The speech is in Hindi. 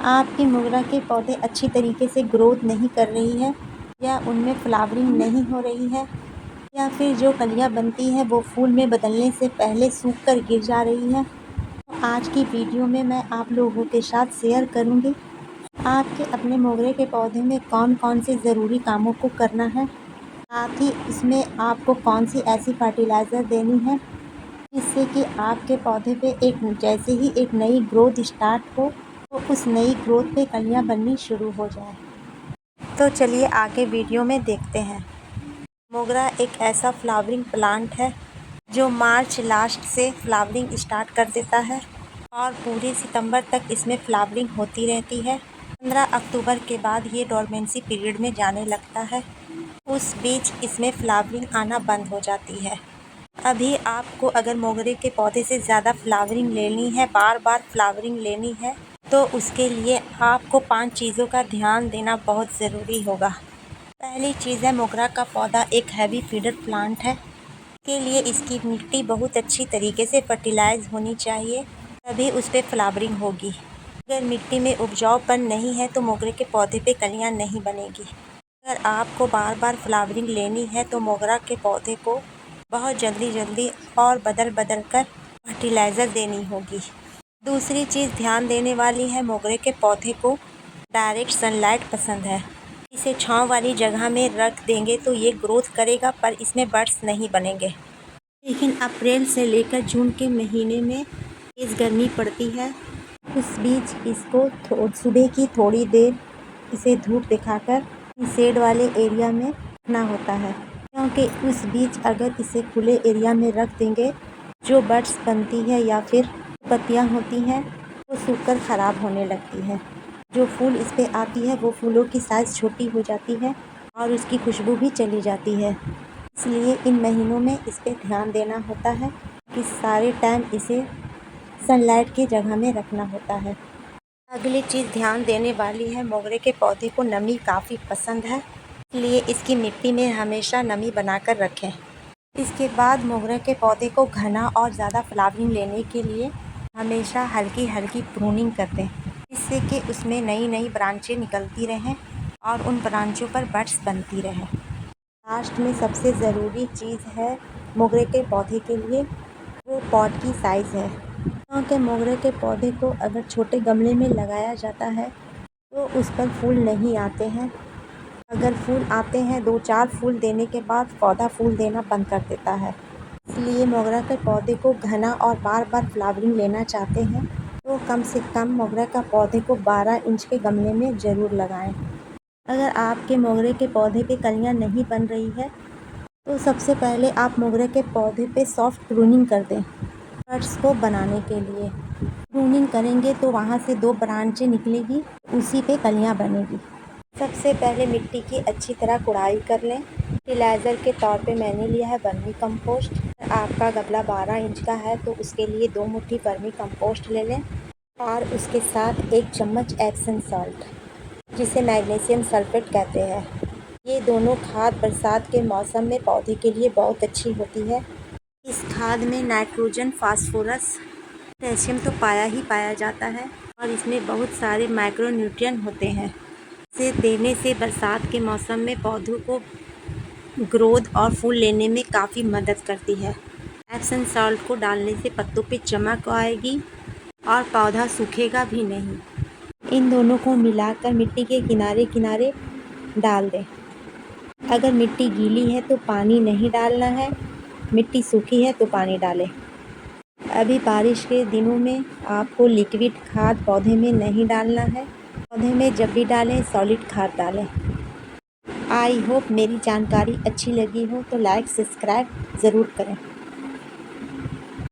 आपकी मोगरा के पौधे अच्छी तरीके से ग्रोथ नहीं कर रही है, या उनमें फ्लावरिंग नहीं हो रही है, या फिर जो कलियां बनती हैं वो फूल में बदलने से पहले सूख कर गिर जा रही है, तो आज की वीडियो में मैं आप लोगों के साथ शेयर करूंगी आपके अपने मोगरे के पौधे में कौन कौन से ज़रूरी कामों को करना है। साथ ही इसमें आपको कौन सी ऐसी फर्टिलाइज़र देनी है जिससे कि आपके पौधे पे जैसे ही एक नई ग्रोथ स्टार्ट हो तो उस नई ग्रोथ पे कलियां बननी शुरू हो जाए। तो चलिए आगे वीडियो में देखते हैं। मोगरा एक ऐसा फ्लावरिंग प्लांट है जो मार्च लास्ट से फ्लावरिंग स्टार्ट कर देता है और पूरे सितंबर तक इसमें फ्लावरिंग होती रहती है। 15 अक्टूबर के बाद ये डोरमेंसी पीरियड में जाने लगता है। उस बीच इसमें फ्लावरिंग आना बंद हो जाती है। अभी आपको अगर मोगरे के पौधे से ज़्यादा फ्लावरिंग लेनी है, बार बार फ्लावरिंग लेनी है, तो उसके लिए आपको 5 चीज़ों का ध्यान देना बहुत ज़रूरी होगा। पहली चीज़ है, मोगरा का पौधा एक हैवी फीडर प्लांट है। इसके लिए इसकी मिट्टी बहुत अच्छी तरीके से फर्टिलाइज होनी चाहिए, तभी उस पर फ्लावरिंग होगी। अगर मिट्टी में उपजाऊपन नहीं है तो मोगरे के पौधे पे कलियां नहीं बनेगी। अगर आपको बार बार फ्लावरिंग लेनी है तो मोगरा के पौधे को बहुत जल्दी और बदल कर फर्टिलाइज़र देनी होगी। दूसरी चीज़ ध्यान देने वाली है, मोगरे के पौधे को डायरेक्ट सनलाइट पसंद है। इसे छांव वाली जगह में रख देंगे तो ये ग्रोथ करेगा, पर इसमें बड्स नहीं बनेंगे। लेकिन अप्रैल से लेकर जून के महीने में तेज़ गर्मी पड़ती है। उस बीच इसको सुबह की थोड़ी देर इसे धूप दिखाकर शेड वाले एरिया में रखना होता है, क्योंकि उस बीच अगर इसे खुले एरिया में रख देंगे, जो बड्स बनती है या फिर पत्तियां होती हैं वो सूखकर ख़राब होने लगती है। जो फूल इस पे आती है वो फूलों की साइज़ छोटी हो जाती है और उसकी खुशबू भी चली जाती है। इसलिए इन महीनों में इस पे ध्यान देना होता है कि सारे टाइम इसे सनलाइट की जगह में रखना होता है। अगली चीज़ ध्यान देने वाली है, मोगरे के पौधे को नमी काफ़ी पसंद है, इसलिए इसकी मिट्टी में हमेशा नमी बनाकर रखें। इसके बाद मोगरे के पौधे को घना और ज़्यादा फ्लावरिंग लेने के लिए हमेशा हल्की प्रूनिंग कर दें, जिससे कि उसमें नई ब्रांचें निकलती रहें और उन ब्रांचों पर बड्स बनती रहें। लास्ट में सबसे ज़रूरी चीज़ है मोगरे के पौधे के लिए, वो पॉट की साइज़ है, क्योंकि मोगरे के पौधे को अगर छोटे गमले में लगाया जाता है तो उस पर फूल नहीं आते हैं। अगर फूल आते हैं 2-4 फूल देने के बाद पौधा फूल देना बंद कर देता है। इसलिए मोगरा के पौधे को घना और बार फ्लावरिंग लेना चाहते हैं तो कम से कम मोगरा का पौधे को 12 इंच के गमले में ज़रूर लगाएं। अगर आपके मोगरे के पौधे पे कलियां नहीं बन रही है तो सबसे पहले आप मोगरे के पौधे पे सॉफ्ट प्रूनिंग कर दें। बड्स को बनाने के लिए प्रूनिंग करेंगे तो वहाँ से 2 ब्रांचें निकलेगी, उसी पे कलियां बनेगी। सबसे पहले मिट्टी की अच्छी तरह कुड़ाई कर लें। फर्टिलाइज़र के तौर पे मैंने लिया है वर्मी कंपोस्ट। अगर आपका गमला 12 इंच का है तो उसके लिए 2 मुट्ठी वर्मी कंपोस्ट ले लें और उसके साथ 1 चम्मच एप्सम सॉल्ट, जिसे मैग्नीशियम सल्फेट कहते हैं। ये दोनों खाद बरसात के मौसम में पौधे के लिए बहुत अच्छी होती है। इस खाद में नाइट्रोजन, फास्फोरस, पोटेशियम तो पाया जाता है और इसमें बहुत सारे माइक्रोन्यूट्रिएंट होते हैं। इसे देने से बरसात के मौसम में पौधों को ग्रोथ और फूल लेने में काफ़ी मदद करती है। एप्सम सॉल्ट को डालने से पत्तों पे चमक आएगी और पौधा सूखेगा भी नहीं। इन दोनों को मिलाकर मिट्टी के किनारे डाल दें। अगर मिट्टी गीली है तो पानी नहीं डालना है, मिट्टी सूखी है तो पानी डालें। अभी बारिश के दिनों में आपको लिक्विड खाद पौधे में नहीं डालना है। पौधे में जब भी डालें सॉलिड खाद डालें। आई होप मेरी जानकारी अच्छी लगी हो तो लाइक सब्सक्राइब ज़रूर करें।